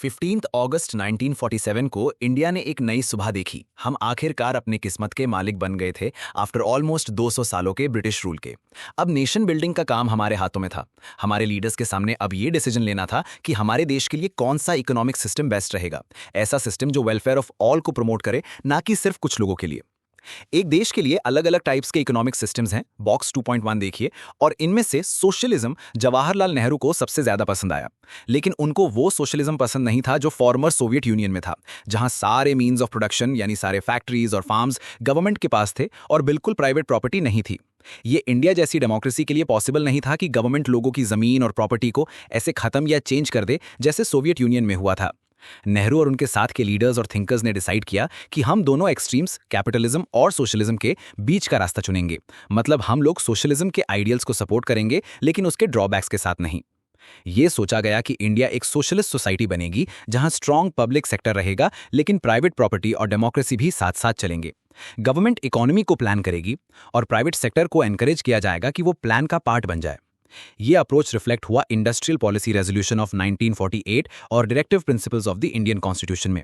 15 अगस्त 1947 को इंडिया ने एक नई सुबह देखी। हम आखिरकार अपनी किस्मत के मालिक बन गए थे आफ्टर ऑलमोस्ट 200 सालों के ब्रिटिश रूल के। अब नेशन बिल्डिंग का काम हमारे हाथों में था। हमारे लीडर्स के सामने अब ये डिसीजन लेना था कि हमारे देश के लिए कौन सा इकोनॉमिक सिस्टम बेस्ट रहेगा। ऐसा सिस्टम जो वेलफेयर ऑफ ऑल को प्रमोट करे, ना कि सिर्फ कुछ लोगों के लिए। एक देश के लिए अलग अलग टाइप्स के इकोनॉमिक सिस्टम्स हैं, बॉक्स 2.1 देखिए, और इनमें से सोशलिज्म जवाहरलाल नेहरू को सबसे ज्यादा पसंद आया। लेकिन उनको वो सोशलिज्म पसंद नहीं था जो फॉर्मर सोवियत यूनियन में था, जहां सारे मीन्स ऑफ प्रोडक्शन यानी सारे फैक्ट्रीज और फार्म्स गवर्नमेंट के पास थे और बिल्कुल प्राइवेट प्रॉपर्टी नहीं थी। ये इंडिया जैसी डेमोक्रेसी के लिए पॉसिबल नहीं था कि गवर्नमेंट लोगों की जमीन और प्रॉपर्टी को ऐसे खत्म या चेंज कर दे जैसे सोवियत यूनियन में हुआ था। नेहरू और उनके साथ के लीडर्स और थिंकर्स ने डिसाइड किया कि हम दोनों एक्सट्रीम्स, कैपिटलिज्म और सोशलिज्म के बीच का रास्ता चुनेंगे। मतलब हम लोग सोशलिज्म के आइडियल्स को सपोर्ट करेंगे, लेकिन उसके ड्रॉबैक्स के साथ नहीं। ये सोचा गया कि इंडिया एक सोशलिस्ट सोसाइटी बनेगी जहां स्ट्रॉन्ग पब्लिक सेक्टर रहेगा, लेकिन प्राइवेट प्रॉपर्टी और डेमोक्रेसी भी साथ साथ चलेंगे। गवर्नमेंट इकोनॉमी को प्लान करेगी और प्राइवेट सेक्टर को एनकरेज किया जाएगा कि वो प्लान का पार्ट बन जाए। ये अप्रोच रिफ्लेक्ट हुआ इंडस्ट्रियल पॉलिसी रेजोल्यूशन ऑफ 1948 और directive principles of the Indian constitution में।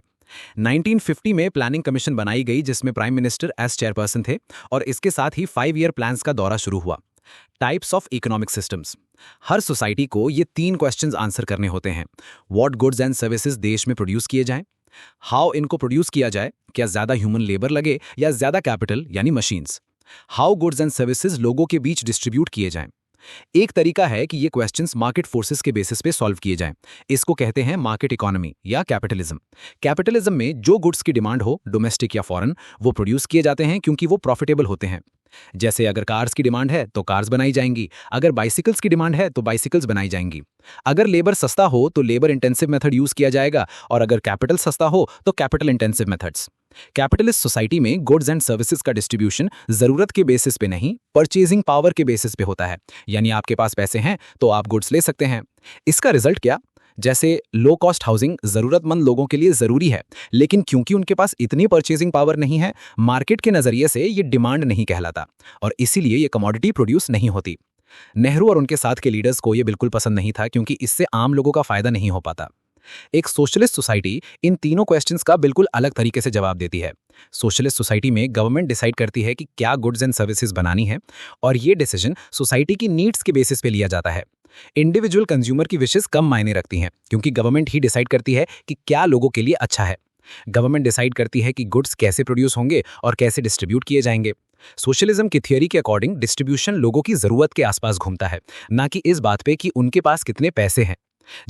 1950 में प्लानिंग कमीशन बनाई गई जिसमें प्राइम मिनिस्टर एज चेयरपर्सन थे, और इसके साथ ही 5 ईयर प्लान्स का दौरा शुरू हुआ। Types of economic systems. Her society को ये 3 क्वेश्चंस आंसर करने होते हैं। व्हाट गुड्स एंड सर्विसेज देश में प्रोड्यूस किए जाएं, हाउ इनको प्रोड्यूस किया जाए, क्या ज्यादा ह्यूमन लेबर लगे या ज्यादा कैपिटल यानी machines, how goods and services लोगों के बीच डिस्ट्रीब्यूट किए जाएं। एक तरीका है कि ये क्वेश्चंस मार्केट फोर्सेस के बेसिस पे सॉल्व किए जाएं। इसको कहते हैं मार्केट इकोनॉमी या कैपिटलिज्म। कैपिटलिज्म में जो गुड्स की डिमांड हो, डोमेस्टिक या फॉरेन, वो प्रोड्यूस किए जाते हैं क्योंकि वो प्रॉफिटेबल होते हैं। जैसे अगर कार्स की डिमांड है तो कार्स बनाई जाएंगी, अगर बाइसिकल्स की डिमांड है तो बाइसिकल्स बनाई जाएंगी। अगर लेबर सस्ता हो तो लेबर इंटेंसिव मेथड यूज किया जाएगा, और अगर कैपिटल सस्ता हो तो capital intensive methods. Capitalist society में गुड्स एंड सर्विसेज का डिस्ट्रीब्यूशन जरूरत के बेसिस पे नहीं, परचेजिंग पावर के बेसिस पे होता है। यानी आपके पास पैसे हैं तो आप गुड्स ले सकते हैं। इसका रिजल्ट क्या? जैसे लो कॉस्ट हाउसिंग जरूरतमंद लोगों के लिए जरूरी है, लेकिन क्योंकि उनके पास इतनी परचेजिंग पावर नहीं है, मार्केट के नजरिए से ये डिमांड नहीं कहलाता, और इसीलिए ये कमोडिटी प्रोड्यूस नहीं होती। नेहरू और उनके साथ के लीडर्स को ये बिल्कुल पसंद नहीं था, क्योंकि इससे आम लोगों का फायदा नहीं हो पाता। एक सोशलिस्ट सोसाइटी इन तीनों क्वेश्चंस का बिल्कुल अलग तरीके से जवाब देती है। सोशलिस्ट सोसाइटी में गवर्नमेंट डिसाइड करती है कि क्या गुड्स एंड सर्विसेज बनानी है, और ये डिसीजन सोसाइटी की नीड्स के बेसिस पे लिया जाता है। इंडिविजुअल कंज्यूमर की विशेष कम मायने रखती हैं, क्योंकि गवर्नमेंट ही डिसाइड करती है कि क्या लोगों के लिए अच्छा है। गवर्नमेंट डिसाइड करती है कि गुड्स कैसे प्रोड्यूस होंगे और कैसे डिस्ट्रीब्यूट किए जाएंगे। सोशलिज्म की थ्योरी के अकॉर्डिंग डिस्ट्रीब्यूशन लोगों की जरूरत के आसपास घूमता है, ना कि इस बात पे कि उनके पास कितने पैसे हैं।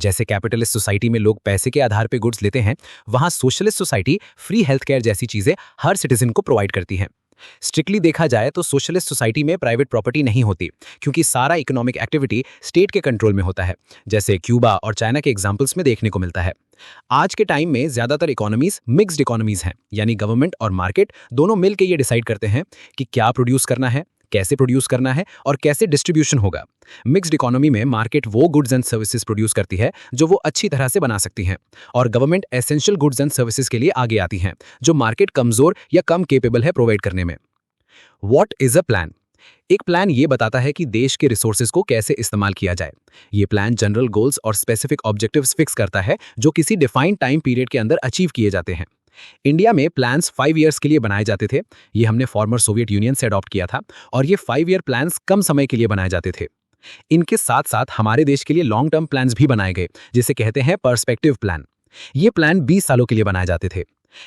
जैसे कैपिटलिस्ट सोसाइटी में लोग पैसे के आधार पे गुड्स लेते हैं, वहां socialist society free health care जैसी चीजें हर सिटीजन को प्रोवाइड करती है। स्ट्रिक्टली देखा जाए तो सोशलिस्ट सोसाइटी में प्राइवेट प्रॉपर्टी नहीं होती, क्योंकि सारा इकोनॉमिक एक्टिविटी स्टेट के कंट्रोल में होता है, जैसे क्यूबा और चाइना के एग्जांपल्स में देखने को मिलता है। आज के टाइम में ज्यादातर इकोनॉमीज मिक्स्ड इकोनॉमीज हैं, यानी गवर्नमेंट और मार्केट दोनों मिलकर ये डिसाइड करते हैं कि क्या प्रोड्यूस करना है, कैसे प्रोड्यूस करना है और कैसे डिस्ट्रीब्यूशन होगा। मिक्स्ड इकोनॉमी में मार्केट वो गुड्स एंड सर्विसेज प्रोड्यूस करती है जो वो अच्छी तरह से बना सकती हैं, और government essential goods and services के लिए आगे आती हैं जो मार्केट कमजोर या कम केपेबल है प्रोवाइड करने में। What is a plan? एक प्लान ये बताता है कि देश के रिसोर्सेज को कैसे इस्तेमाल किया जाए। ये प्लान जनरल गोल्स और स्पेसिफिक ऑब्जेक्टिव्स फिक्स करता है जो किसी डिफाइंड टाइम पीरियड के अंदर अचीव किए जाते हैं। इंडिया में प्लान्स 5 ईयर्स के लिए बनाए जाते थे। ये हमने फॉर्मर सोवियत यूनियन से अडॉप्ट किया था, और ये 5 ईयर प्लान्स कम समय के लिए बनाए जाते थे। इनके साथ साथ हमारे देश के लिए लॉन्ग टर्म प्लान्स भी बनाए गए, जिसे कहते हैं पर्सपेक्टिव प्लान। ये प्लान 20 सालों के लिए बनाए जाते थे।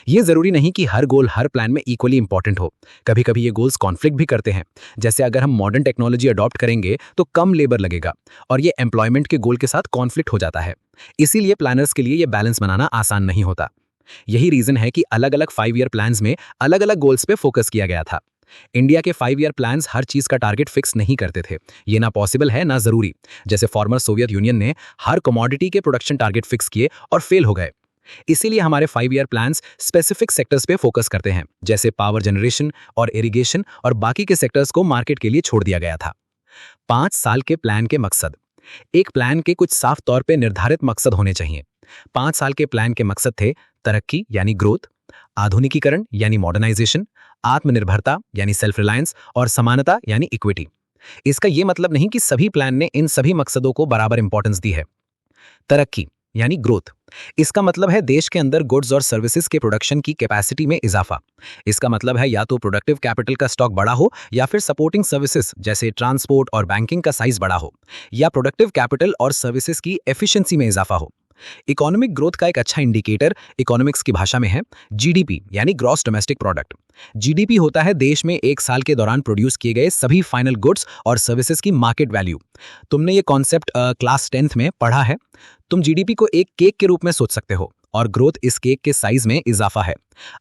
ये जरूरी नहीं कि हर गोल हर प्लान में इक्वली इंपॉर्टेंट हो। कभी कभी ये गोल्स कॉन्फ्लिक्ट भी करते हैं। जैसे अगर हम मॉडर्न टेक्नोलॉजी अडॉप्ट करेंगे तो कम लेबर लगेगा, और ये एम्प्लॉयमेंट के गोल के साथ कॉन्फ्लिक्ट हो जाता है। इसीलिए प्लानर्स के लिए ये बैलेंस बनाना आसान नहीं होता। यही रीजन है कि अलग अलग 5 ईयर प्लान्स में अलग अलग गोल्स पे फोकस किया गया था। इंडिया के 5 ईयर प्लान्स हर चीज का टारगेट फिक्स नहीं करते थे। ये ना पॉसिबल है ना जरूरी। जैसे फॉर्मर सोवियत यूनियन ने हर कमोडिटी के प्रोडक्शन टारगेट फिक्स किए और फेल हो गए। इसीलिए हमारे 5 ईयर प्लान्स स्पेसिफिक सेक्टर्स पे फोकस करते हैं, जैसे पावर जनरेशन और इरिगेशन, और बाकी के सेक्टर्स को मार्केट के लिए छोड़ दिया गया था। 5 साल के प्लान के मकसद। एक प्लान के कुछ साफ तौर पे निर्धारित मकसद होने चाहिए। 5 साल के प्लान के मकसद थे तरक्की यानी ग्रोथ, आधुनिकीकरण यानी मॉडर्नाइजेशन, आत्मनिर्भरता यानी सेल्फ रिलायंस, और समानता यानी इक्विटी। इसका यह मतलब नहीं कि सभी प्लान ने इन सभी मकसदों को बराबर इंपॉर्टेंस दी है। तरक्की यानी ग्रोथ, इसका मतलब है देश के अंदर गुड्स और सर्विसेज के प्रोडक्शन की कैपेसिटी में इजाफा। इसका मतलब है या तो प्रोडक्टिव कैपिटल का स्टॉक बड़ा हो या फिर सपोर्टिंग सर्विसेज जैसे ट्रांसपोर्ट और बैंकिंग का साइज बड़ा हो, या प्रोडक्टिव कैपिटल और सर्विसेज की एफिशिएंसी में इजाफा हो। इकोनॉमिक ग्रोथ का एक अच्छा इंडिकेटर इकोनॉमिक्स की भाषा में है जीडीपी यानी ग्रॉस डोमेस्टिक प्रोडक्ट। जीडीपी होता है देश में एक साल के दौरान प्रोड्यूस किए गए सभी फाइनल गुड्स और सर्विसेज की मार्केट वैल्यू। तुमने ये कॉन्सेप्ट क्लास 10th में पढ़ा है। तुम जीडीपी को एक केक के रूप में सोच सकते हो और ग्रोथ इस केक के साइज में इजाफा है।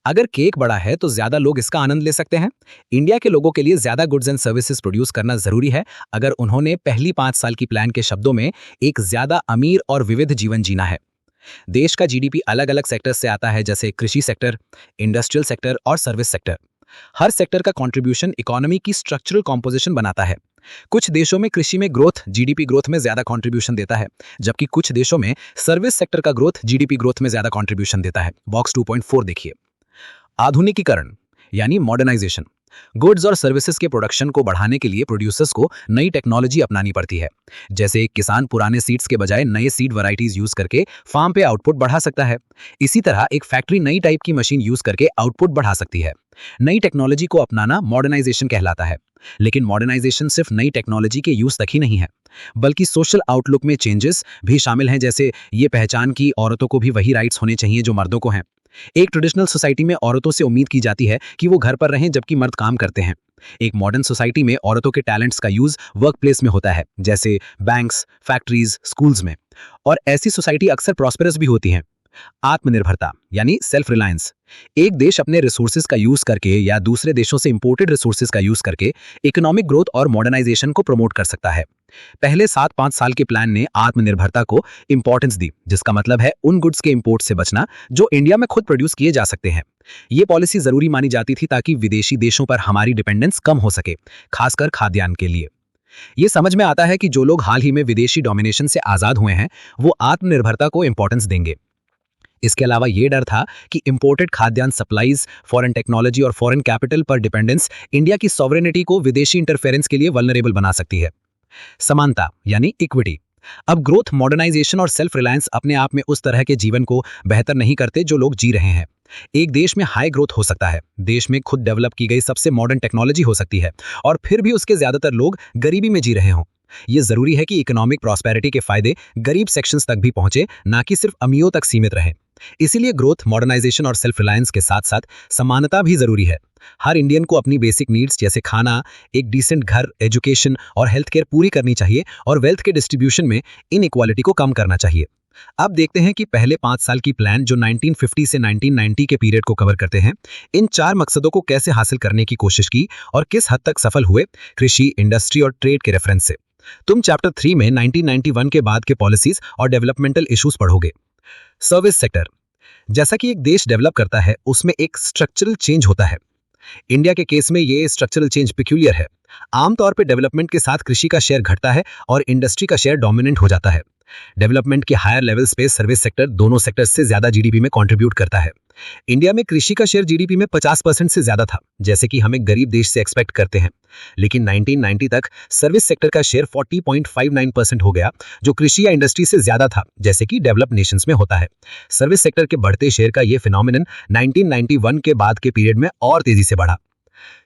अगर केक बड़ा है तो ज्यादा लोग इसका आनंद ले सकते हैं। इंडिया के लोगों के लिए ज्यादा गुड्स एंड सर्विसेज प्रोड्यूस करना जरूरी है अगर उन्होंने पहली 5 साल की प्लान के शब्दों में एक ज्यादा अमीर और विविध जीवन जीना है। देश का जीडीपी अलग अलग सेक्टर से आता है जैसे कृषि सेक्टर, इंडस्ट्रियल सेक्टर और सर्विस सेक्टर। हर सेक्टर का कंट्रीब्यूशन इकोनॉमी की स्ट्रक्चरल कॉम्पोजिशन बनाता है। कुछ देशों में कृषि में ग्रोथ जीडीपी ग्रोथ में ज्यादा कंट्रीब्यूशन देता है, जबकि कुछ देशों में सर्विस सेक्टर का ग्रोथ जीडीपी ग्रोथ में ज्यादा कंट्रीब्यूशन देता है। बॉक्स 2.4 देखिए। आधुनिकीकरण यानी मॉडर्नाइजेशन। गुड्स और सर्विसेज के प्रोडक्शन को बढ़ाने के लिए प्रोड्यूसर्स को नई टेक्नोलॉजी अपनानी पड़ती है। जैसे किसान पुराने सीड्स के बजाय नए सीड वैरायटीज यूज करके फार्म पे आउटपुट बढ़ा सकता है। इसी तरह एक फैक्ट्री नई टाइप की मशीन यूज करके आउटपुट बढ़ा सकती है। नई टेक्नोलॉजी को अपनाना मॉडर्नाइजेशन कहलाता है। लेकिन मॉडर्नाइजेशन सिर्फ नई टेक्नोलॉजी के यूज तक ही नहीं है, बल्कि सोशल आउटलुक में चेंजेस भी शामिल हैं। जैसे ये पहचान कि औरतों को भी वही राइट्स होने चाहिए जो मर्दों को हैं। एक ट्रेडिशनल सोसाइटी में औरतों से उम्मीद की जाती है कि वो घर पर रहें जबकि मर्द काम करते हैं। एक मॉडर्न सोसाइटी में औरतों के टैलेंट्स का यूज वर्क प्लेस में होता है, जैसे बैंक्स, फैक्ट्रीज, स्कूल्स में। और ऐसी सोसाइटी अक्सर प्रॉस्पेरस भी होती हैं। आत्मनिर्भरता यानी सेल्फ रिलायंस। एक देश अपने रिसोर्सेज का यूज करके या दूसरे देशों से इंपोर्टेड रिसोर्सेज का यूज करके इकोनॉमिक ग्रोथ और मॉडर्नाइजेशन को प्रमोट कर सकता है। पहले 7-5 साल के प्लान ने आत्मनिर्भरता को इंपॉर्टेंस दी, जिसका मतलब है उन गुड्स के इंपोर्ट से बचना जो इंडिया में खुद प्रोड्यूस किए जा सकते हैं। ये पॉलिसी जरूरी मानी जाती थी ताकि विदेशी देशों पर हमारी डिपेंडेंस कम हो सके, खासकर खाद्यान्न के लिए। ये समझ में आता है कि जो लोग हाल ही में विदेशी डोमिनेशन से आजाद हुए हैं वो आत्मनिर्भरता को इंपॉर्टेंस देंगे। इसके अलावा ये डर था कि इंपोर्टेड खाद्यान्न सप्लाईज, फॉरेन टेक्नोलॉजी और फॉरेन कैपिटल पर डिपेंडेंस इंडिया की सॉवरेनिटी को विदेशी इंटरफेरेंस के लिए वल्नरेबल बना सकती है। समानता यानी इक्विटी। अब ग्रोथ, मॉडर्नाइजेशन और सेल्फ रिलायंस अपने आप में उस तरह के जीवन को बेहतर नहीं करते जो लोग जी रहे हैं। एक देश में हाई ग्रोथ हो सकता है, देश में खुद डेवलप की गई सबसे मॉडर्न टेक्नोलॉजी हो सकती है, और फिर भी उसके ज्यादातर लोग गरीबी में जी रहे हों। ये जरूरी है कि इकोनॉमिक प्रॉस्पेरिटी के फायदे गरीब सेक्शंस तक भी पहुंचे, ना कि सिर्फ अमीरों तक सीमित रहे। इसीलिए ग्रोथ, मॉडर्नाइजेशन और सेल्फ रिलायंस के साथ साथ समानता भी जरूरी है। हर इंडियन को अपनी बेसिक नीड्स जैसे खाना, एक डिसेंट घर, एजुकेशन और हेल्थ केयर पूरी करनी चाहिए, और वेल्थ के डिस्ट्रीब्यूशन में इनइक्वालिटी को कम करना चाहिए। अब देखते हैं कि पहले 5 साल की प्लान जो 1950 से 1990 के पीरियड को कवर करते हैं, इन 4 मकसदों को कैसे हासिल करने की कोशिश की और किस हद तक सफल हुए, कृषि, इंडस्ट्री और ट्रेड के रेफरेंस से। तुम चैप्टर 3 में 1991 के बाद के पॉलिसीज और डेवलपमेंटल इश्यूज पढ़ोगे। Service sector. जैसा कि एक देश डेवलप करता है उसमें एक स्ट्रक्चरल चेंज होता है। इंडिया के केस में ये स्ट्रक्चरल चेंज पिक्यूलियर है। आमतौर पे डेवलपमेंट के साथ कृषि का शेयर घटता है और इंडस्ट्री का शेयर डोमिनेंट हो जाता है। डेवलपमेंट के हायर लेवल्स पे सर्विस सेक्टर दोनों सेक्टर्स से ज्यादा जीडीपी में कंट्रीब्यूट करता है। इंडिया में कृषि का शेयर जीडीपी में 50% से ज्यादा था, जैसे कि हमें गरीब देश से एक्सपेक्ट करते हैं। लेकिन 1990 तक सर्विस सेक्टर का शेयर 40.59% हो गया, जो कृषि या इंडस्ट्री से ज्यादा था, जैसे कि डेवलप्ड नेशंस में होता है। सर्विस सेक्टर के बढ़ते शेयर का ये फिनोमिनन 1991 के बाद के पीरियड में और तेजी से बढ़ा।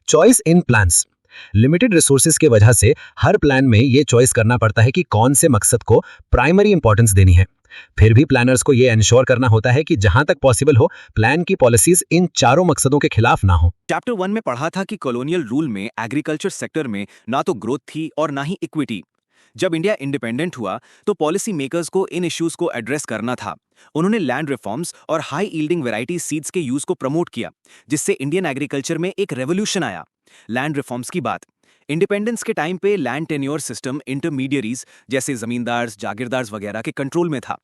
Choice in plans. Limited resources के वजह से हर प्लान में ये चॉइस करना पड़ता है कि कौन से मकसद को प्राइमरी इंपॉर्टेंस देनी है। फिर भी प्लानर्स को ये इंश्योर करना होता है कि जहां तक पॉसिबल हो प्लान की पॉलिसीज इन चारों मकसदों के खिलाफ ना हो। चैप्टर 1 में पढ़ा था कि कॉलोनियल रूल में एग्रीकल्चर सेक्टर में ना तो ग्रोथ थी और ना ही इक्विटी। जब इंडिया इंडिपेंडेंट हुआ तो पॉलिसी मेकर्स को इन इश्यूज को एड्रेस करना था। उन्होंने लैंड रिफॉर्म्स और हाई यील्डिंग वैरायटी सीड्स के यूज को प्रमोट किया, जिससे इंडियन एग्रीकल्चर में एक रेवोल्यूशन आया। लैंड रिफॉर्म्स की बात। इंडिपेंडेंस के टाइम पे लैंड टेन्योर सिस्टम इंटरमीडियरीज जैसे जमींदार्स, जागीरदार्स वगैरह के कंट्रोल में था।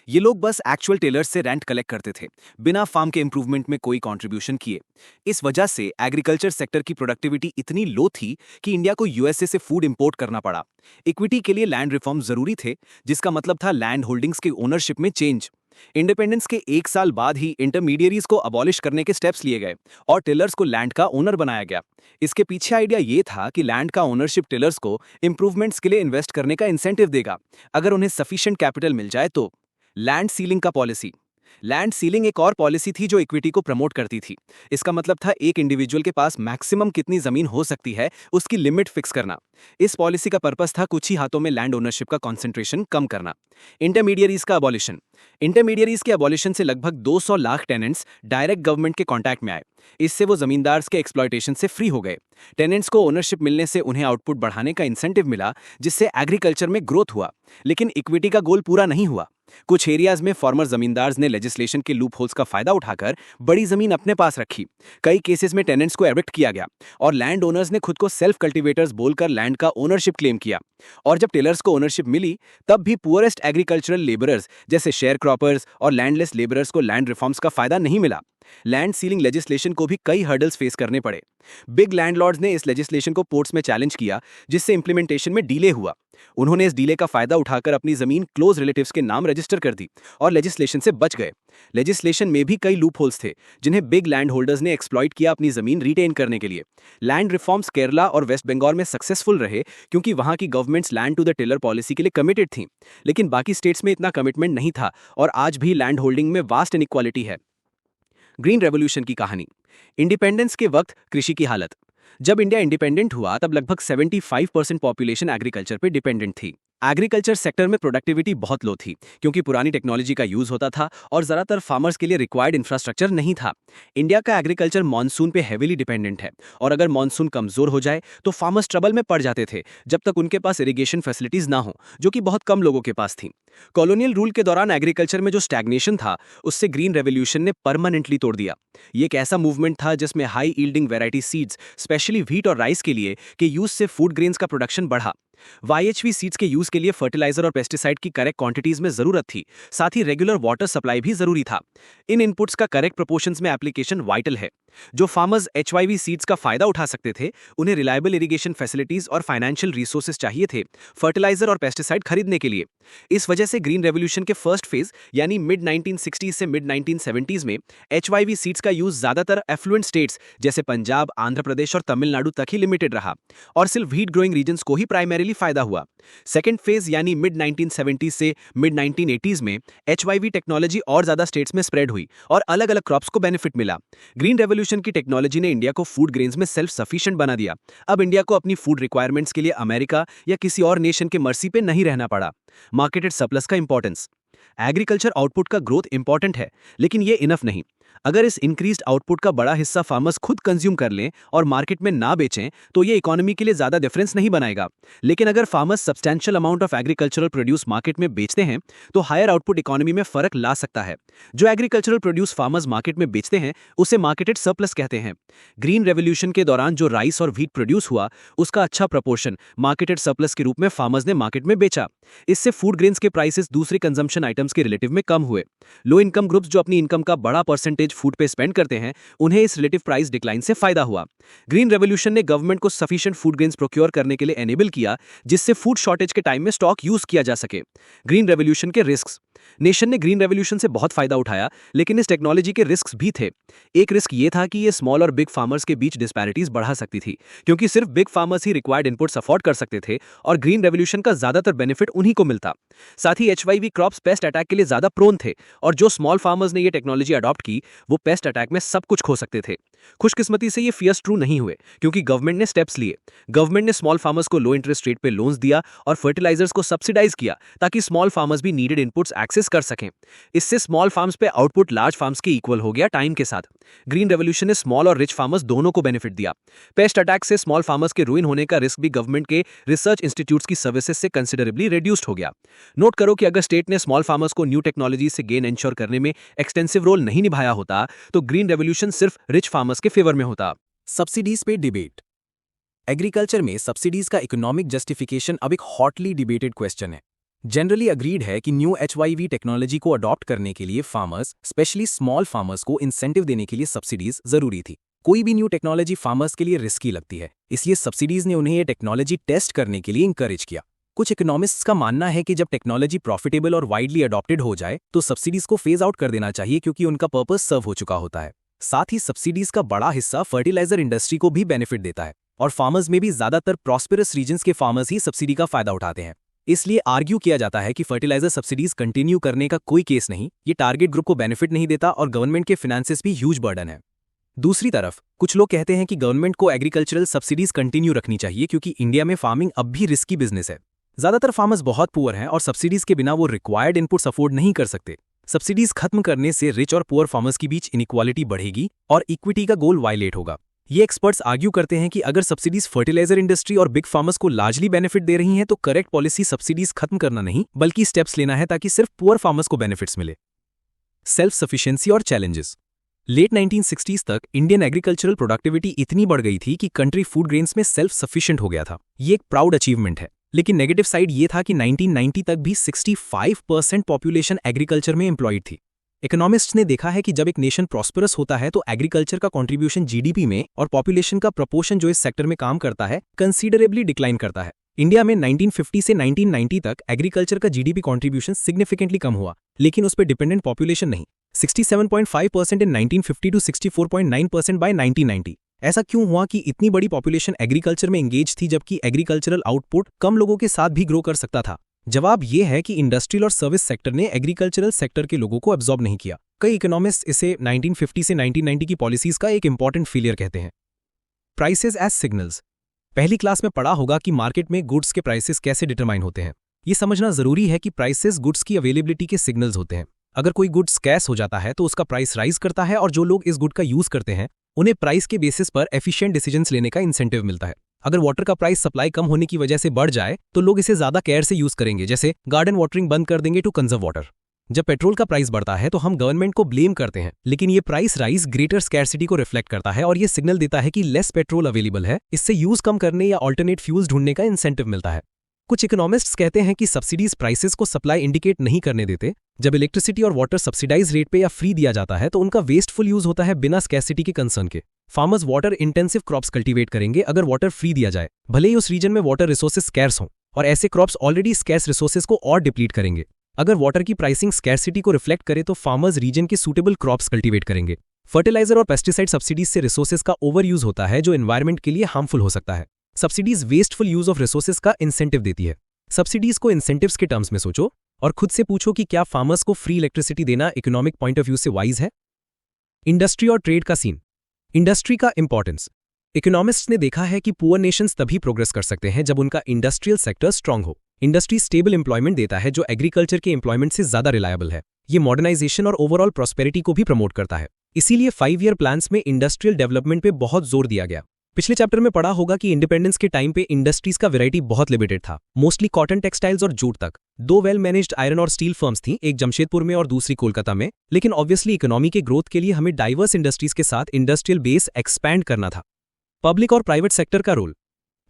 ये लोग बस एक्चुअल टेलर्स से रेंट कलेक्ट करते थे, बिना फार्म के इंप्रूवमेंट में कोई कंट्रीब्यूशन किए। इस वजह से एग्रीकल्चर सेक्टर की प्रोडक्टिविटी इतनी लो थी कि इंडिया को यूएसए से फूड इंपोर्ट करना पड़ा। इक्विटी के लिए लैंड रिफॉर्म जरूरी थे, जिसका मतलब था लैंड होल्डिंग्स के ओनरशिप में चेंज। इंडिपेंडेंस के 1 साल बाद ही इंटरमीडियरीज को अबॉलिश करने के स्टेप्स लिए गए और टिलर्स को लैंड का ओनर बनाया गया। इसके पीछे आइडिया ये था कि लैंड का ओनरशिप टिलर्स को इंप्रूवमेंट्स के लिए इन्वेस्ट करने का इंसेंटिव देगा, अगर उन्हें सफिशिएंट कैपिटल मिल जाए तो। लैंड सीलिंग का पॉलिसी। लैंड सीलिंग एक और पॉलिसी थी जो इक्विटी को प्रमोट करती थी। इसका मतलब था एक इंडिविजुअल के पास मैक्सिमम कितनी जमीन हो सकती है उसकी लिमिट फिक्स करना। इस पॉलिसी का पर्पस था कुछ ही हाथों में लैंड ओनरशिप का कॉन्सेंट्रेशन कम करना। इंटरमीडियरीज का अबॉलिशन। इंटरमीडियरीज के अबॉलिशन से लगभग 200 लाख टेनेंट्स डायरेक्ट गवर्नमेंट के कॉन्टैक्ट में आए। इससे वो जमींदार्स के एक्सप्लॉयटेशन से फ्री हो गए। टेनेंट्स को ओनरशिप मिलने से उन्हें आउटपुट बढ़ाने का इंसेंटिव मिला, जिससे एग्रीकल्चर में ग्रोथ हुआ। लेकिन इक्विटी का गोल पूरा नहीं हुआ। कुछ एरियाज में फॉर्मर जमींदार्स ने लेजिस्लेशन के लूप होल्स का फायदा उठाकर बड़ी जमीन अपने पास रखी। कई केसेस में टेनेंट्स को एविक्ट किया गया और लैंड ओनर्स ने खुद को सेल्फ कल्टीवेटर्स बोलकर लैंड का ओनरशिप क्लेम किया। और जब टेलर्स को ओनरशिप मिली, तब भी पुअरेस्ट एग्रीकल्चरल लेबरर्स जैसे शेयर क्रॉपर्स और लैंडलेस लेबरर्स को लैंड रिफॉर्म्स का फायदा नहीं मिला। लैंड सीलिंग लेजिस्लेशन को भी कई हर्डल्स फेस करने पड़े। बिग लैंडलॉर्ड्स ने इस लेजिस्लेशन को कोर्ट्स में चैलेंज किया, जिससे इंप्लीमेंटेशन में डिले हुआ। उन्होंने इस डिले का फायदा उठाकर अपनी जमीन क्लोज रिलेटिव्स के नाम रजिस्टर कर दी और लेजिस्लेशन से बच गए। लेजिस्लेशन में भी कई लूप होल्स थे जिन्हें बिग लैंड होल्डर्स ने एक्सप्लॉइट किया अपनी जमीन रिटेन करने के लिए। लैंड रिफॉर्म्स केरला और वेस्ट बंगाल में सक्सेसफुल रहे क्योंकि वहां की governments land to the tiller policy के लिए कमिटेड थीं। लेकिन बाकी स्टेट्स में इतना कमिटमेंट नहीं था और आज भी लैंड होल्डिंग में वास्ट इनइक्वालिटी है। ग्रीन रेवोल्यूशन की कहानी। इंडिपेंडेंस के वक्त कृषि की हालत। जब इंडिया इंडिपेंडेंट हुआ तब लगभग 75% पॉपुलेशन एग्रीकल्चर पे डिपेंडेंट थी। एग्रीकल्चर सेक्टर में प्रोडक्टिविटी बहुत लो थी क्योंकि पुरानी टेक्नोलॉजी का यूज होता था और ज्यादातर फार्मर्स के लिए रिक्वायर्ड इंफ्रास्ट्रक्चर नहीं था। इंडिया का एग्रीकल्चर मानसून पे हेवीली डिपेंडेंट है और अगर मानसून कमजोर हो जाए तो फार्मर्स ट्रबल में पड़ जाते थे जब तक उनके पास इरिगेशन फैसिलिटीज ना हो, जो कि बहुत कम लोगों के पास थी। कॉलोनियल रूल के दौरान एग्रीकल्चर में जो स्टैग्नेशन था उससे ग्रीन रेवोल्यूशन ने परमानेंटली तोड़ दिया। ये एक ऐसा मूवमेंट था जिसमें high yielding variety seeds, specially wheat और राइस के लिए के यूज से फूड ग्रेन्स का प्रोडक्शन बढ़ा। वाईएचवी सीड्स के यूज के लिए फर्टिलाइजर और पेस्टिसाइड की करेक्ट क्वांटिटीज में जरूरत थी, साथ ही रेगुलर वाटर सप्लाई भी जरूरी था। इन इनपुट्स का करेक्ट प्रोपोर्शंस में एप्लीकेशन वाइटल है। जो फार्मर्स एचवाईवी सीड्स का फायदा उठा सकते थे, उन्हें रिलायबल इरिगेशन फैसिलिटीज और फाइनेंशियल रिसोर्सेज चाहिए थे फर्टिलाइजर और पेस्टिसाइड खरीदने के लिए। इस वजह से ग्रीन रेवोल्यूशन के फर्स्ट फेज यानी मिड 1960s से मिड 1970s में एचवाईवी सीड्स का यूज ज्यादातर एफ्लुएंट स्टेट्स जैसे पंजाब, आंध्र प्रदेश और तमिलनाडु तक ही लिमिटेड रहा और सिर्फ व्हीट ग्रोइंग रीजन्स को ही प्राइमरीली फायदा हुआ। सेकेंड फेज यानी मिड 1970s से मिड 1980s में एचवाईवी टेक्नोलॉजी और ज्यादा स्टेट्स में स्प्रेड हुई और अलग अलग क्रॉप्स को बेनिफिट मिला। ग्रीन रेवोल्यूशन की टेक्नोलॉजी ने इंडिया को फूड ग्रेन्स में सेल्फ सफिशिएंट बना दिया। अब इंडिया को अपनी फूड रिक्वायरमेंट्स के लिए अमेरिका या किसी और नेशन के मर्सी पे नहीं रहना पड़ा। मार्केटेड सरप्लस का इंपॉर्टेंस। एग्रीकल्चर आउटपुट का ग्रोथ इंपॉर्टेंट है, लेकिन ये इनफ नहीं। अगर इस इंक्रीज्ड आउटपुट का बड़ा हिस्सा फार्मर्स खुद कंज्यूम कर लें और मार्केट में ना बेचें तो ये इकोनॉमी के लिए ज्यादा डिफरेंस नहीं बनाएगा। लेकिन अगर farmers substantial amount of agricultural produce market में बेचते हैं तो हायर आउटपुट इकोनॉमी में फर्क ला सकता है। जो एग्रीकल्चरल प्रोड्यूस फार्मर्स मार्केट में बेचते हैं उसे मार्केटेड सरप्लस कहते हैं। ग्रीन रेवोल्यूशन के दौरान जो राइस और व्हीट प्रोड्यूस हुआ उसका अच्छा प्रपोर्शन मार्केटेड सरप्लस के रूप में फार्मर्स ने मार्केट में बेचा। इससे फूड ग्रेन्स के प्राइसेस दूसरे कंजम्पशन आइटम्स के रिलेटिव में कम हुए। लो इनकम ग्रुप्स जो अपनी इनकम का बड़ा परसेंटेज फूड पे स्पेंड करते हैं, उन्हें इस रिलेटिव प्राइस डिक्लाइन से फायदा हुआ। ग्रीन रेवोल्यूशन ने गवर्नमेंट को सफिशिएंट फूड ग्रेन्स प्रोक्योर करने के लिए एनेबल किया, जिससे फूड शॉर्टेज के टाइम में स्टॉक यूज किया जा सके। ग्रीन रेवोल्यूशन के रिस्क्स। नेशन ने ग्रीन रेवोल्यूशन से बहुत फायदा उठाया, लेकिन इस टेक्नोलॉजी के रिस्क्स भी थे। एक रिस्क ये था कि ये स्मॉल और बिग फार्मर्स के बीच डिस्पैरिटीज बढ़ा सकती थी, क्योंकि सिर्फ बिग फार्मर्स ही रिक्वायर्ड इनपुट्स अफोर्ड कर सकते थे और ग्रीन रेवोल्यूशन का ज्यादातर बेनिफिट उन्हीं को मिलता। साथ ही एचवाईवी क्रॉप्स पेस्ट अटैक के लिए ज्यादा प्रोन थे और जो स्मॉल फार्मर्स ने ये टेक्नोलॉजी अडॉप्ट की वो पेस्ट अटैक में सब कुछ खो सकते थे। खुशकिस्मती से ये फियर्स ट्रू नहीं हुए, क्योंकि गवर्नमेंट ने स्टेप्स लिए। गवर्नमेंट ने स्मॉल फार्मर्स को लो इंटरेस्ट रेट पे लोन्स दिया और फर्टिलाइजर्स को सब्सिडाइज किया ताकि स्मॉल फार्मर्स भी नीडेड इनपुट्स एक्सेस कर सकें। इससे स्मॉल फार्म्स पे आउटपुट लार्ज फार्म्स के इक्वल हो गया टाइम के साथ। ग्रीन रेवोल्यूशन ने स्मॉल और रिच फार्मर्स दोनों को बेनिफिट दिया। पेस्ट अटैक से स्मॉल फार्मर्स के रुइन होने का रिस्क भी गवर्नमेंट के रिसर्च इंस्टीट्यूट्स की सर्विसेज से कंसिडरेबली रिड्यूस्ड हो गया। नोट करो कि अगर स्टेट ने स्मॉल फार्मर्स को न्यू टेक्नोलॉजी से गेन एंश्योर करने में एक्सटेंसिव रोल नहीं निभाया होता तो ग्रीन रेवोल्यूशन सिर्फ रिच फार्मर्स के फेवर में होता। सब्सिडीज पे डिबेट। एग्रीकल्चर में सब्सिडीज का इकोनॉमिक जस्टिफिकेशन अब एक हॉटली डिबेटेड क्वेश्चन है। जनरली अग्रीड है कि न्यू एचवाईवी टेक्नोलॉजी को अडॉप्ट करने के लिए फार्मर्स, स्पेशली स्मॉल फार्मर्स को इंसेंटिव देने के लिए सब्सिडीज जरूरी थी। कोई भी न्यू टेक्नोलॉजी फार्मर्स के लिए रिस्की लगती है, इसलिए सब्सिडीज ने उन्हें ये टेक्नोलॉजी टेस्ट करने के लिए इंकरेज किया। कुछ इकोनॉमिस्ट्स का मानना है कि जब टेक्नोलॉजी प्रॉफिटेबल और वाइडली अडॉप्टेड हो जाए तो सब्सिडीज को फेज आउट कर देना चाहिए, क्योंकि उनका पर्पस सर्व हो चुका होता है। साथ ही सब्सिडीज का बड़ा हिस्सा फर्टिलाइजर इंडस्ट्री को भी बेनिफिट देता है और फार्मर्स में भी ज्यादातर प्रॉस्पेरस रीजन्स के फार्मर्स ही सब्सिडी का फायदा उठाते हैं। इसलिए आर्ग्यू किया जाता है कि फर्टिलाइजर सब्सिडीज कंटिन्यू करने का कोई केस नहीं, ये टारगेट ग्रुप को बेनिफिट नहीं देता और गवर्नमेंट के फाइनेंसेस भी ह्यूज बर्डन है। दूसरी तरफ कुछ लोग कहते हैं कि गवर्नमेंट को एग्रीकल्चरल सब्सिडीज कंटिन्यू रखनी चाहिए क्योंकि इंडिया में फार्मिंग अब भी रिस्की बिजनेस है। ज्यादातर फार्मर्स बहुत पुअर हैं और सब्सिडीज के बिना वो रिक्वायर्ड इनपुट्स अफोर्ड नहीं कर सकते। सब्सिडीज खत्म करने से रिच और पुअर फार्मर्स के बीच इनइक्वालिटी बढ़ेगी और इक्विटी का गोल वायलेट होगा। ये एक्सपर्ट्स आर्ग्यू करते हैं कि अगर सब्सिडीज फर्टिलाइजर इंडस्ट्री और बिग फार्मर्स को लार्जली बेनिफिट दे रही हैं तो करेक्ट पॉलिसी सब्सिडीज खत्म करना नहीं बल्कि स्टेप्स लेना है ताकि सिर्फ पुअर फार्मर्स को बेनिफिट्स मिले। सेल्फ सफिशिएंसी और चैलेंजेस। लेट 1960s तक इंडियन एग्रीकल्चरल प्रोडक्टिविटी इतनी बढ़ गई थी कि कंट्री फूड ग्रेन्स में सेल्फ सफिशिएंट हो गया था। ये एक प्राउड अचीवमेंट है, लेकिन नेगेटिव साइड ये था कि 1990 तक भी 65% पॉपुलेशन एग्रीकल्चर में एम्प्लॉयड थी। इकोनॉमिस्ट्स ने देखा है कि जब एक नेशन प्रॉस्परस होता है तो एग्रीकल्चर का कंट्रीब्यूशन जीडीपी में और पॉपुलेशन का प्रपोर्शन जो इस सेक्टर में काम करता है कंसीडरेबली डिक्लाइन करता है। इंडिया में 1950 से 1990 तक एग्रीकल्चर का जीडीपी कंट्रीब्यूशन सिग्निफिकेंटली कम हुआ, लेकिन उस पर डिपेंडेंट पॉपुलेशन नहीं। 67.5% इन 1950 टू 64.9% बाय 1990। ऐसा क्यों हुआ कि इतनी बड़ी पॉपुलेशन एग्रीकल्चर में एंगेज थी जबकि एग्रीकल्चरल आउटपुट कम लोगों के साथ भी ग्रो कर सकता था? जवाब यह है कि इंडस्ट्रियल और सर्विस सेक्टर ने एग्रीकल्चरल सेक्टर के लोगों को एब्जॉर्ब नहीं किया। कई इकोनॉमिस्ट इसे 1950 से 1990 की पॉलिसीज का एक इंपॉर्टेंट फेलियर कहते हैं। Prices as signals. पहली क्लास में पढ़ा होगा कि मार्केट में गुड्स के प्राइसेस कैसे डिटरमाइन होते हैं। ये समझना जरूरी है कि प्राइसेस गुड्स की अवेलेबिलिटी के सिग्नल्स होते हैं। अगर कोई गुड स्कैर्स हो जाता है तो उसका प्राइस राइज करता है और जो लोग इस गुड का यूज करते हैं उन्हें प्राइस के बेसिस पर एफिशिएंट डिसीजंस लेने का इंसेंटिव मिलता है। अगर वाटर का प्राइस सप्लाई कम होने की वजह से बढ़ जाए तो लोग इसे ज्यादा केयर से यूज करेंगे, जैसे गार्डन वाटरिंग बंद कर देंगे टू कंजर्व वाटर। जब पेट्रोल का प्राइस बढ़ता है तो हम गवर्नमेंट को ब्लेम करते हैं, लेकिन ये प्राइस राइज ग्रेटर स्कैर्सिटी को रिफ्लेक्ट करता है और ये सिग्नल देता है कि लेस पेट्रोल अवेलेबल है। इससे यूज कम करने या ऑल्टरनेट फ्यूल्स ढूंढने का इंसेंटिव मिलता है। कुछ इकोनॉमिस्ट्स कहते हैं कि सब्सिडीज प्राइसेस को सप्लाई इंडिकेट नहीं करने देते। जब इलेक्ट्रिसिटी और वाटर सब्सिडाइज रेट पे या फ्री दिया जाता है तो उनका वेस्टफुल यूज होता है बिना स्कैर्सिटी के कंसर्न के। Farmers water intensive crops cultivate करेंगे अगर वाटर फ्री दिया जाए, भले ही उस रीजन में वाटर रिसोर्सेज स्कैर्स हों, और ऐसे क्रॉप्स ऑलरेडी स्कैर्स रिसोर्सेज को और डिप्लीट करेंगे। अगर वाटर की प्राइसिंग स्कैर्सिटी को रिफ्लेक्ट करे तो फार्मर्स रीजन के सूटेबल क्रॉप्स कल्टीवेट करेंगे। फर्टिलाइजर और पेस्टिसाइड सब्सिडीज से रिसोर्सेज का ओवर यूज होता है जो एनवायरमेंट के लिए हार्मफुल हो सकता है। Subsidies wasteful use of resources का इंसेंटिव देती है। सब्सिडीज को इंसेंटिव्स के टर्म्स में सोचो और खुद से पूछो कि क्या फार्मर्स को फ्री इलेक्ट्रिसिटी देना इकोनॉमिक पॉइंट ऑफ व्यू से वाइज है। इंडस्ट्री और ट्रेड का सीन। इंडस्ट्री का इंपॉर्टेंस। इकोनॉमिस्ट्स ने देखा है कि पुअर नेशंस तभी प्रोग्रेस कर सकते हैं जब उनका इंडस्ट्रियल सेक्टर स्ट्रांग हो। इंडस्ट्री स्टेबल एम्प्लॉयमेंट देता है जो एग्रीकल्चर के एम्प्लॉयमेंट से ज्यादा रिलायबल है। ये मॉडर्नाइजेशन और ओवरऑल प्रॉस्पेरिटी को भी प्रमोट करता है। इसीलिए 5 ईयर प्लान्स में इंडस्ट्रियल डेवलपमेंट पे बहुत जोर दिया गया। पिछले चैप्टर में पढ़ा होगा कि इंडिपेंडेंस के टाइम पे इंडस्ट्रीज का वैरायटी बहुत लिमिटेड था, मोस्टली कॉटन, टेक्सटाइल्स और जूट तक। 2 वेल मैनेज्ड आयरन और स्टील फर्म्स थी, एक जमशेदपुर में और दूसरी कोलकाता में। लेकिन ऑब्वियसली इकोनॉमी के ग्रोथ के लिए हमें डाइवर्स इंडस्ट्रीज के साथ इंडस्ट्रियल बेस एक्सपैंड करना था। पब्लिक और प्राइवेट सेक्टर का रोल।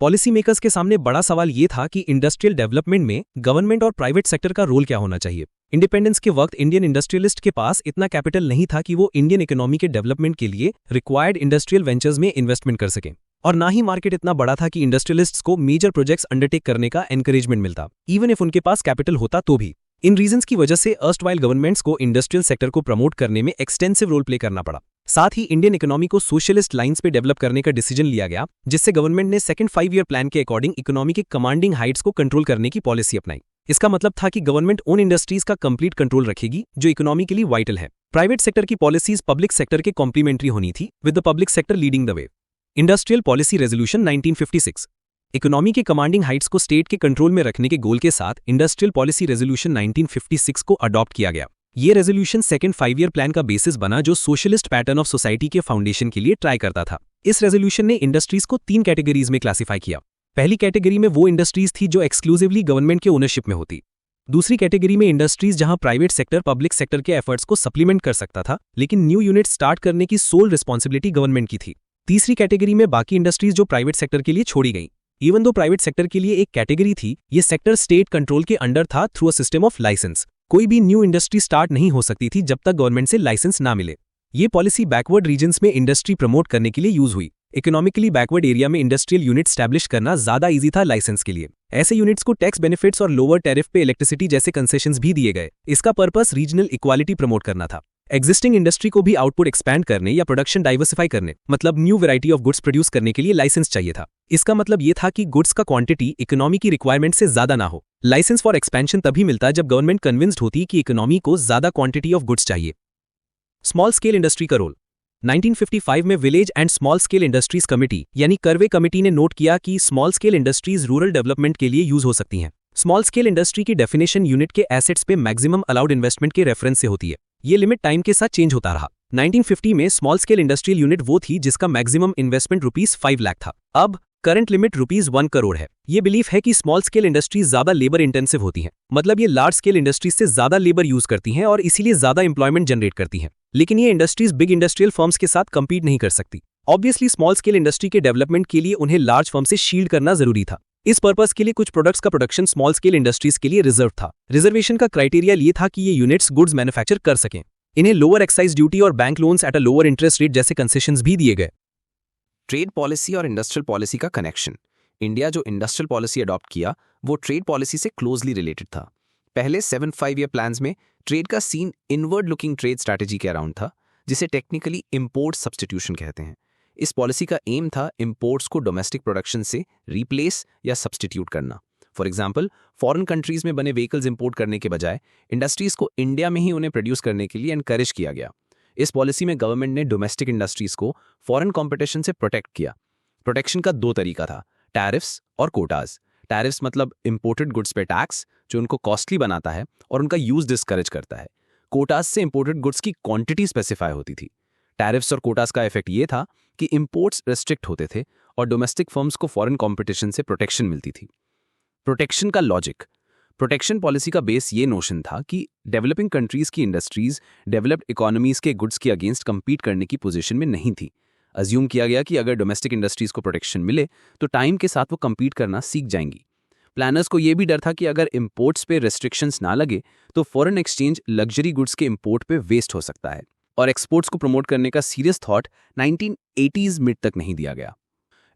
पॉलिसी मेकर्स के सामने बड़ा सवाल ये था कि इंडस्ट्रियल डेवलपमेंट में गवर्नमेंट और प्राइवेट सेक्टर का रोल क्या होना चाहिए। इंडिपेंडेंस के वक्त इंडियन इंडस्ट्रियलिस्ट के पास इतना कैपिटल नहीं था कि वो इंडियन इकोनॉमी के डेवलपमेंट के लिए रिक्वायर्ड इंडस्ट्रियल वेंचर्स में इन्वेस्टमेंट कर सकें, और ना ही मार्केट इतना बड़ा था कि इंडस्ट्रियलिस्ट्स को मेजर प्रोजेक्ट्स अंडरटेक करने का एनकरेजमेंट मिलता, इवन इफ उनके पास कैपिटल होता तो भी। इन रीजंस की वजह से अर्स्टवाइल गवर्नमेंट्स को इंडस्ट्रियल सेक्टर को प्रमोट करने में एक्सटेंसिव रोल प्ले करना पड़ा। साथ ही इंडियन इकोनॉमी को सोशलिस्ट लाइंस पे डेवलप करने का डिसीजन लिया गया, जिससे गवर्नमेंट ने सेकंड 5 ईयर प्लान के अकॉर्डिंग इकोनॉमी के कमांडिंग हाइट्स को कंट्रोल करने की पॉलिसी अपनाई। इसका मतलब था कि गवर्नमेंट उन इंडस्ट्रीज का कंप्लीट कंट्रोल रखेगी जो इकोनॉमी के लिए वाइटल है। प्राइवेट सेक्टर की पॉलिसीज पब्लिक सेक्टर के कॉम्प्लीमेंट्री होनी थी, with the public sector leading the way. Industrial policy resolution 1956। Economy के कमांडिंग हाइट्स को स्टेट के कंट्रोल में रखने के गोल के साथ इंडस्ट्रियल पॉलिसी रेजोल्यूशन 1956 को अडॉप्ट किया गया। ये रेजोल्यूशन सेकंड 5 ईयर प्लान का बेसिस बना जो सोशलिस्ट पैटर्न ऑफ सोसाइटी के फाउंडेशन के लिए ट्राई करता था। इस रेजोल्यूशन ने इंडस्ट्रीज को 3 कैटेगरीज में क्लासिफाई किया। पहली कैटेगरी में वो इंडस्ट्रीज थी जो एक्सक्लूसिवली गवर्नमेंट के ओनरशिप में होती। दूसरी कैटेगरी में इंडस्ट्रीज जहां प्राइवेट सेक्टर पब्लिक सेक्टर के एफर्ट्स को सप्लीमेंट कर सकता था, लेकिन न्यू यूनिट स्टार्ट करने की सोल रिस्पॉन्सिबिलिटी गवर्नमेंट की थी। तीसरी कैटेगरी में बाकी इंडस्ट्रीज जो प्राइवेट सेक्टर के लिए छोड़ी गई। इवन दो प्राइवेट सेक्टर के लिए एक कैटेगरी थी, ये सेक्टर स्टेट कंट्रोल के अंडर था through a system of licence. कोई भी न्यू इंडस्ट्री स्टार्ट नहीं हो सकती थी जब तक गवर्नमेंट से लाइसेंस ना मिले। ये पॉलिसी बैकवर्ड रीजन्स में इंडस्ट्री प्रमोट करने के लिए यूज हुई। इकोनॉमिकली बैकवर्ड एरिया में इंडस्ट्रियल यूनिट स्टैब्लिश करना ज्यादा इजी था लाइसेंस के लिए। ऐसे यूनिट्स को टैक्स बेनिफिट्स और लोअर टैरिफ पे इलेक्ट्रिसिटी जैसे कंसेशंस भी दिए गए। इसका पर्पस रीजनल इक्वालिटी प्रमोट करना था। एग्जिस्टिंग इंडस्ट्री को भी आउटपुट एक्सपैंड करने या प्रोडक्शन डाइवर्सिफाई करने, मतलब new variety of goods produce करने के लिए लाइसेंस चाहिए था। इसका मतलब ये था कि गुड्स का क्वांटिटी इकोनॉमी की रिक्वायरमेंट से ज्यादा ना हो, लाइसेंस फॉर एक्सपेंशन तभी मिलता है जब गवर्नमेंट कन्विंस्ड होती कि इकोनॉमी को ज्यादा क्वांटिटी ऑफ गुड्स चाहिए। स्मॉल स्केल इंडस्ट्री का रोल। 1955 में village and small scale industries committee यानी करवे कमेटी ने नोट किया कि small scale industries rural development के लिए यूज हो सकती हैं। स्मॉल स्केल इंडस्ट्री की डेफिनेशन यूनिट के एसेट्स पे मैक्सिमम अलाउड इन्वेस्टमेंट के रेफरेंस से होती है। ये लिमिट टाइम के साथ चेंज होता रहा। 1950 में स्मॉल स्केल इंडस्ट्रियल यूनिट वो थी जिसका मैक्सिमम इन्वेस्टमेंट ₹5 लाख था। अब करंट लिमिट ₹1 करोड़ है। ये बिलीफ है कि स्मॉल स्केल इंडस्ट्रीज ज्यादा लेबर इंटेंसिव होती हैं, मतलब ये लार्ज स्केल इंडस्ट्रीज से ज्यादा लेबर यूज करती हैं और इसीलिए ज्यादा एम्प्लॉयमेंट जनरेट करती हैं। लेकिन ये इंडस्ट्रीज बिग इंडस्ट्रियल फर्म्स के साथ कंपीट नहीं कर सकती। ऑब्वियसली स्मॉल स्केल इंडस्ट्री के डेवलपमेंट के लिए उन्हें लार्ज फर्म से शील्ड करना जरूरी था। इस पर्पस के लिए कुछ प्रोडक्ट्स का प्रोडक्शन स्मॉल स्केल इंडस्ट्रीज के लिए रिजर्व था। रिजर्वेशन का क्राइटेरिया ये था कि ये यूनिट्स गुड्स मैन्युफैक्चर कर सकें। इन्हें लोअर एक्साइज ड्यूटी और bank loans at a lower interest rate जैसे कंसेशंस भी दिए गए। ट्रेड पॉलिसी और इंडस्ट्रियल पॉलिसी का कनेक्शन। इंडिया जो इंडस्ट्रियल पॉलिसी अडॉप्ट किया वो ट्रेड पॉलिसी से क्लोजली रिलेटेड था। पहले 7 5-year प्लान्स में ट्रेड का scene inward looking trade strategy के अराउंड था, जिसे टेक्निकली इंपोर्ट सब्स्टिट्यूशन कहते हैं। इस पॉलिसी का एम था इंपोर्ट्स को डोमेस्टिक प्रोडक्शन से रिप्लेस या सब्स्टिट्यूट करना। फॉर एग्जाम्पल, फॉरेन कंट्रीज में बने व्हीकल्स इंपोर्ट करने के बजाय इंडस्ट्रीज को इंडिया में ही उन्हें प्रोड्यूस करने के लिए एनकरेज किया गया। इस पॉलिसी में गवर्नमेंट ने डोमेस्टिक इंडस्ट्रीज को फॉरेन कॉम्पिटिशन से प्रोटेक्ट किया। प्रोटेक्शन का 2 तरीका था, टैरिफ्स और कोटाज। टैरिफ्स मतलब इंपोर्टेड गुड्स पे टैक्स जो उनको कॉस्टली बनाता है और उनका यूज डिस्करेज करता है। कोटाज से इंपोर्टेड गुड्स की क्वांटिटी स्पेसिफाई होती थी। टैरिफ्स और कोटाज का इफेक्ट ये था कि इंपोर्ट्स रेस्ट्रिक्ट होते थे और डोमेस्टिक फर्म्स को फॉरेन कंपटीशन से प्रोटेक्शन मिलती थी। प्रोटेक्शन का लॉजिक। प्रोटेक्शन पॉलिसी का बेस ये नोशन था कि डेवलपिंग कंट्रीज की इंडस्ट्रीज डेवलप्ड इकोनॉमीज के गुड्स के अगेंस्ट compete करने की पोजीशन में नहीं थी। अज्यूम किया गया कि अगर डोमेस्टिक इंडस्ट्रीज को प्रोटेक्शन मिले तो टाइम के साथ वो compete करना सीख जाएंगी। प्लानर्स को यह भी डर था कि अगर इंपोर्ट्स पे रेस्ट्रिक्शंस ना लगे तो फॉरेन एक्सचेंज लग्जरी गुड्स के इंपोर्ट पे वेस्ट हो सकता है, और एक्सपोर्ट्स को प्रमोट करने का सीरियस थॉट 1980s मिड तक नहीं दिया गया।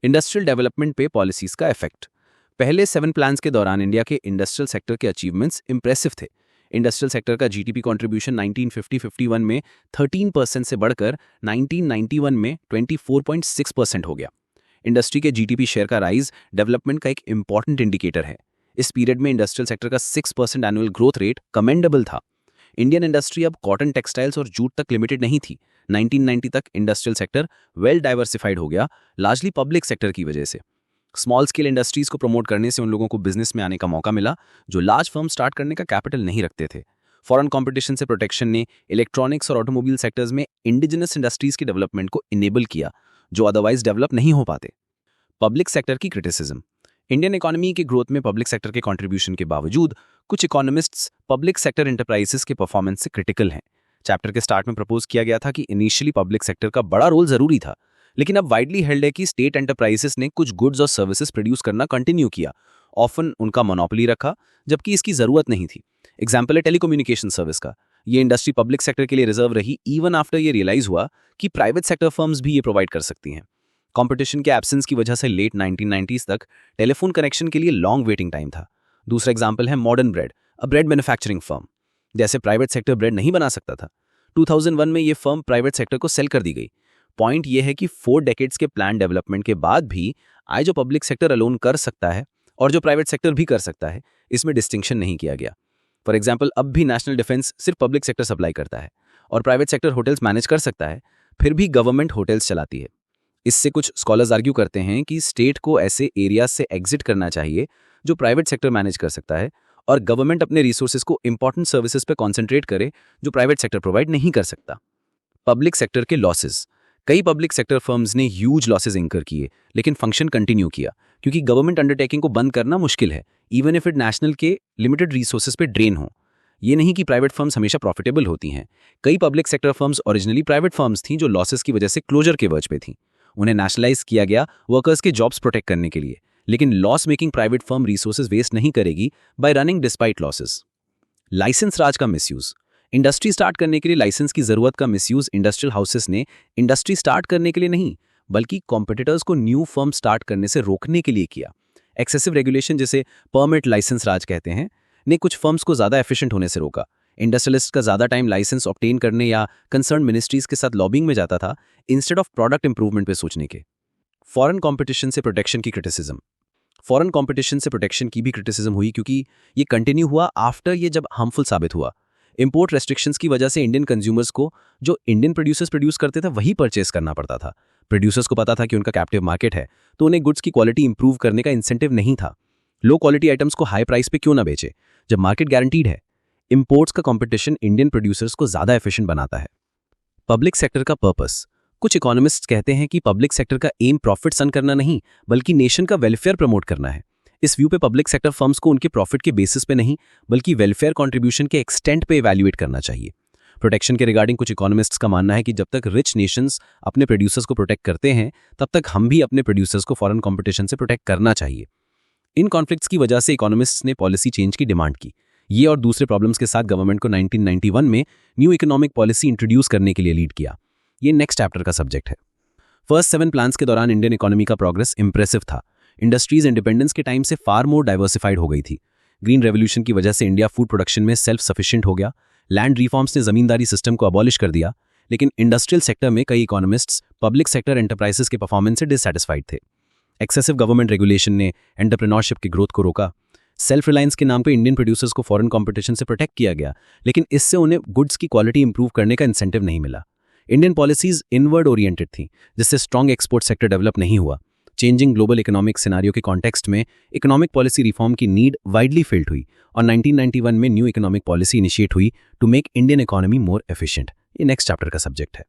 इंडस्ट्रियल डेवलपमेंट पे पॉलिसीज का इफेक्ट। पहले 7 प्लान्स के दौरान इंडिया के इंडस्ट्रियल सेक्टर के अचीवमेंट्स इंप्रेसिव थे। इंडस्ट्रियल सेक्टर का जीडीपी कंट्रीब्यूशन 1950-51 में 13% से बढ़कर 1991 में 24.6% हो गया। इंडस्ट्री के जीडीपी शेयर का राइज डेवलपमेंट का एक इंपॉर्टेंट इंडिकेटर है। इस पीरियड में इंडस्ट्रियल सेक्टर का 6% एनुअल ग्रोथ रेट कमेंडेबल था। इंडियन इंडस्ट्री अब कॉटन, टेक्सटाइल्स और जूट तक लिमिटेड नहीं थी। 1990 तक इंडस्ट्रियल सेक्टर वेल डाइवर्सिफाइड हो गया, लार्जली पब्लिक सेक्टर की वजह से। स्मॉल स्केल इंडस्ट्रीज को प्रमोट करने से उन लोगों को बिजनेस में आने का मौका मिला जो लार्ज फर्म स्टार्ट करने का कैपिटल नहीं रखते थे। फॉरेन कंपटीशन से प्रोटेक्शन ने इलेक्ट्रॉनिक्स और ऑटोमोबाइल सेक्टर्स में इंडिजिनस इंडस्ट्रीज की डेवलपमेंट को इनेबल किया जो अदरवाइज डेवलप नहीं हो पाते। पब्लिक सेक्टर की क्रिटिसिज्म। इंडियन इकोनॉमी के ग्रोथ में पब्लिक सेक्टर के कंट्रीब्यूशन के बावजूद कुछ इकोनॉमिस्ट्स पब्लिक सेक्टर एंटरप्राइजेस के परफॉर्मेंस से क्रिटिकल हैं। चैप्टर के स्टार्ट में प्रपोज किया गया था कि इनिशियली पब्लिक सेक्टर का बड़ा रोल जरूरी था, लेकिन अब वाइडली हेल्ड है कि स्टेट एंटरप्राइजेस ने कुछ गुड्स और सर्विसेज प्रोड्यूस करना कंटिन्यू किया, ऑफन उनका मोनोपोली रखा जबकि इसकी जरूरत नहीं थी। एग्जाम्पल है टेलीकम्युनिकेशन सर्विस का। ये इंडस्ट्री पब्लिक सेक्टर के लिए रिजर्व रही इवन आफ्टर ये रियलाइज हुआ कि प्राइवेट सेक्टर फर्म्स भी ये प्रोवाइड कर सकती हैं। कंपटीशन के एब्सेंस की वजह से लेट 1990s तक टेलीफोन कनेक्शन के लिए लॉन्ग वेटिंग टाइम था। दूसरा एग्जाम्पल है मॉडर्न ब्रेड, अ ब्रेड मैन्युफैक्चरिंग फर्म। जैसे प्राइवेट सेक्टर ब्रेड नहीं बना सकता था, 2001 में ये फर्म प्राइवेट सेक्टर को सेल कर दी गई। पॉइंट ये है कि 4 डेकेड्स के प्लान डेवलपमेंट के बाद भी आज जो पब्लिक सेक्टर अलोन कर सकता है और जो प्राइवेट सेक्टर भी कर सकता है, इसमें डिस्टिंक्शन नहीं किया गया। फॉर एग्जाम्पल, अब भी नेशनल डिफेंस सिर्फ पब्लिक सेक्टर सप्लाई करता है और प्राइवेट सेक्टर होटल्स मैनेज कर सकता है, फिर भी गवर्नमेंट होटल्स चलाती है। इससे कुछ स्कॉलर्स आर्ग्यू करते हैं कि स्टेट को ऐसे एरियाज से एग्जिट करना चाहिए जो प्राइवेट सेक्टर मैनेज कर सकता है और गवर्नमेंट अपने रिसोर्सेज को इंपॉर्टेंट सर्विसेज पर कॉन्सेंट्रेट करे जो प्राइवेट सेक्टर प्रोवाइड नहीं कर सकता। पब्लिक सेक्टर के लॉसेस। कई पब्लिक सेक्टर फर्म्स ने ह्यूज लॉसेज इंकर किए लेकिन फंक्शन कंटिन्यू किया क्योंकि गवर्नमेंट अंडरटेकिंग को बंद करना मुश्किल है, इवन इफ इट नेशनल के लिमिटेड रिसोर्सेज पे ड्रेन हो। ये नहीं कि प्राइवेट फर्म्स हमेशा प्रॉफिटेबल होती हैं। कई public sector firms originally private firms थीं जो लॉसेस की वजह से क्लोजर के वर्ज पे थीं। उन्हें नेशनलाइज किया गया वर्कर्स के जॉब्स प्रोटेक्ट करने के लिए, लेकिन loss making private firm resources waste नहीं करेगी by running despite losses. Licence Raj का मिसयूज। इंडस्ट्री स्टार्ट करने के लिए लाइसेंस की जरूरत का मिसयूज इंडस्ट्रियल हाउसेस ने इंडस्ट्री स्टार्ट करने के लिए नहीं बल्कि कॉम्पिटिटर्स को न्यू फर्म स्टार्ट करने से रोकने के लिए किया। एक्सेसिव रेगुलेशन, जिसे परमिट लाइसेंस राज कहते हैं, ने कुछ फर्म्स को ज्यादा एफिशिएंट होने से रोका। इंडस्ट्रियलिस्ट का ज्यादा टाइम लाइसेंस ऑब्टेन करने या कंसर्न मिनिस्ट्रीज के साथ लॉबिंग में जाता था इंस्टेड ऑफ प्रोडक्ट इंप्रूवमेंट पे सोचने के। फॉरेन कंपटीशन से प्रोटेक्शन की क्रिटिसिज्म। फॉरेन कंपटीशन से प्रोटेक्शन की भी क्रिटिसिज्म हुई क्योंकि ये कंटिन्यू हुआ आफ्टर ये जब हार्मफुल साबित हुआ। इंपोर्ट रेस्ट्रिक्शंस की वजह से इंडियन कंज्यूमर्स को जो इंडियन प्रोड्यूसर्स प्रोड्यूस करते थे वही परचेस करना पड़ता था। प्रोड्यूसर्स को पता था कि उनका कैप्टिव मार्केट है, तो उन्हें गुड्स की क्वालिटी इंप्रूव करने का इंसेंटिव नहीं था। लो क्वालिटी आइटम्स को हाई प्राइस पे क्यों ना बेचे जब मार्केट गारंटीड है। इंपोर्ट्स का कंपटीशन इंडियन प्रोड्यूसर्स को ज्यादा एफिशिएंट बनाता है। पब्लिक सेक्टर का पर्पस। कुछ इकोनॉमिस्ट्स कहते हैं कि पब्लिक सेक्टर का एम प्रॉफिट्स अर्न करना नहीं बल्कि नेशन का वेलफेयर प्रमोट करना है। इस व्यू पे पब्लिक सेक्टर फर्म्स को उनके प्रॉफिट के बेसिस पे नहीं बल्कि वेलफेयर कंट्रीब्यूशन के एक्सटेंट पे इवैल्यूएट करना चाहिए। प्रोटेक्शन के रिगार्डिंग कुछ इकोनॉमिस्ट्स का मानना है कि जब तक रिच नेशंस अपने प्रोड्यूसर्स को प्रोटेक्ट करते हैं तब तक हम भी अपने प्रोड्यूसर्स को फॉरेन कंपटीशन से प्रोटेक्ट करना चाहिए। इन कॉन्फ्लिक्ट्स की वजह से इकोनॉमिस्ट्स ने पॉलिसी चेंज की डिमांड की। ये और दूसरे प्रॉब्लम्स के साथ गवर्नमेंट को 1991 में न्यू इकोनॉमिक पॉलिसी इंट्रोड्यूस करने के लिए लीड किया। ये नेक्स्ट चैप्टर का सब्जेक्ट है। फर्स्ट 7 प्लान्स के दौरान इंडियन इकोनॉमी का प्रोग्रेस इंप्रेसिव था। इंडस्ट्रीज इंडिपेंडेंस के टाइम से फार मोर डाइवर्सिफाइड हो गई थी। ग्रीन रेवोल्यूशन की वजह से इंडिया फूड प्रोडक्शन में सेल्फ सफिशिएंट हो गया। लैंड रिफॉर्म्स ने जमींदारी सिस्टम को अबॉलिश कर दिया। लेकिन इंडस्ट्रियल सेक्टर में कई इकोनॉमिस्ट्स पब्लिक सेक्टर एंटरप्राइजेस के परफॉर्मेंस से डिससैटिस्फाइड थे। एक्सेसिव गवर्नमेंट रेगुलेशन ने एंटरप्रेन्योरशिप की ग्रोथ को रोका। सेल्फ रिलायंस के नाम पे इंडियन प्रोड्यूसर्स को फॉरेन कंपटीशन से प्रोटेक्ट किया गया, लेकिन इससे उन्हें गुड्स की क्वालिटी इंप्रूव करने का इंसेंटिव नहीं मिला। इंडियन पॉलिसीज इनवर्ड ओरिएंटेड थी, जिससे स्ट्रॉन्ग एक्सपोर्ट सेक्टर डेवलप नहीं हुआ। चेंजिंग ग्लोबल इकोनॉमिक सिनारियो के कॉन्टेक्स्ट में इकोनॉमिक पॉलिसी रिफॉर्म की नीड वाइडली फेल्ड हुई और 1991 में न्यू इकोनॉमिक पॉलिसी इनिशिएट हुई to make Indian economy more efficient. ये नेक्स्ट चैप्टर का सब्जेक्ट है।